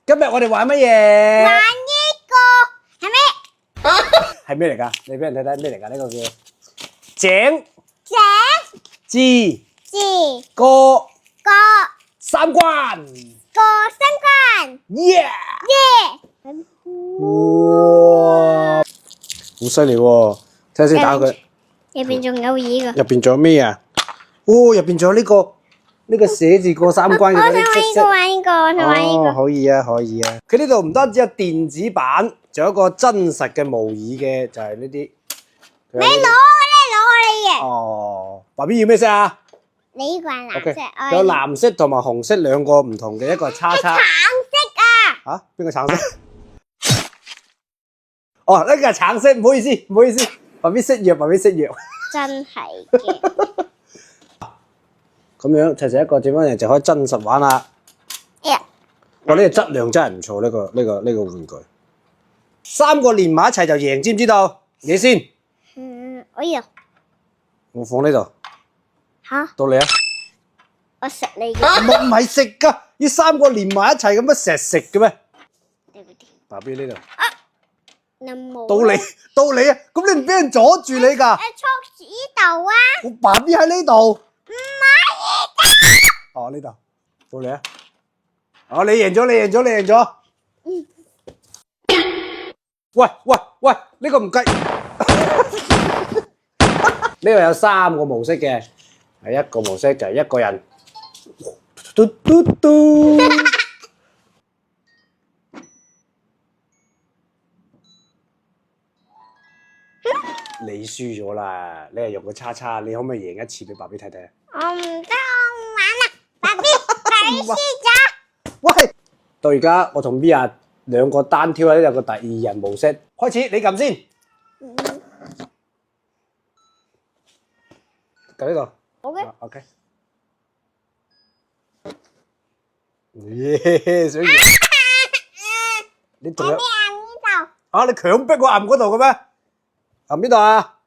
今日我哋玩乜嘢？玩呢個係咩？係咩嚟㗎？你俾人睇睇咩嚟㗎？呢個叫井井字字過個三關。個三關 Yeah！ 耶！哇！好犀利喎！睇下先打佢。入邊仲有嘢㗎。入邊仲有咩啊？哦，入邊仲有呢個寫字過三關嘅嗰啲我想玩呢個，我想玩呢個。可以啊，可以啊。佢呢度唔單止有電子版，仲有一個真實嘅模擬嘅，就係呢啲。你攞你嘅。哦，爸 B 要咩色啊？你呢個係藍？OK，色，有藍色同埋紅色兩個唔同嘅，一個係叉叉。橙色啊！嚇？邊個橙色？哦，呢個係橙色，唔好意思，唔好意思，爸 B 識藥，爸 B 識藥。真係嘅。咁樣齊齊一個點樣就可以真實玩啦。哇！呢個質量真係唔錯，呢個玩具。三個連埋一齊就贏，知唔知道？你先。哎呀，我放呢度。嚇！到你啊！我食你嘅。唔係食㗎，要三個連埋一齊咁樣成日食嘅咩？爸 B 呢度。到你啊！咁你唔俾人阻住你㗎？戳呢度啊！我爸 B 喺呢度。唔係哦，呢度。到你啊！哦，你贏咗，你贏咗，你贏咗。喂，呢個唔計。呢個有三個模式嘅，係一個模式就係一個人。嘟嘟嘟。你輸咗啦！你係用個叉叉，你可唔可以贏一次俾爸 B 睇睇啊？我唔得，我唔玩啦，爸 B，你輸咗。喂，到而家我同 B 啊兩個單挑咧，有個第二人模式。開始，你撳先。撳呢度。OK。耶！小魚，你仲有？啊！你強逼我撳嗰度嘅咩？撳邊度啊？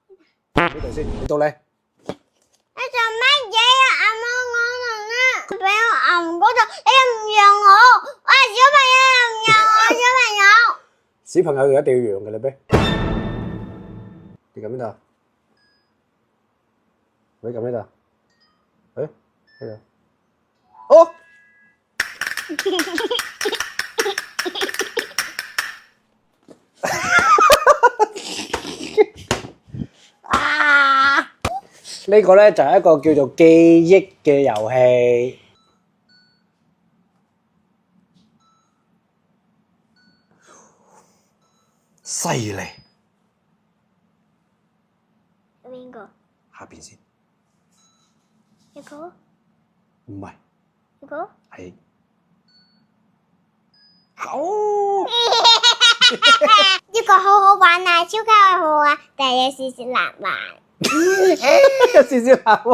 呢度先，你到你。你做乜嘢啊？按我俾我按嗰度，你又唔讓我。喂，小朋友又唔讓我，小朋友。小朋友就一定要讓嘅啦咩？你撳邊度？你撳呢度？呢度。哦！呢個咧就係一個叫做記憶嘅遊戲。犀利！邊個？下邊先。呢個？唔係。呢個？係。好！呢個好好玩啊，超級好玩，但係有少少難玩。有少少難玩。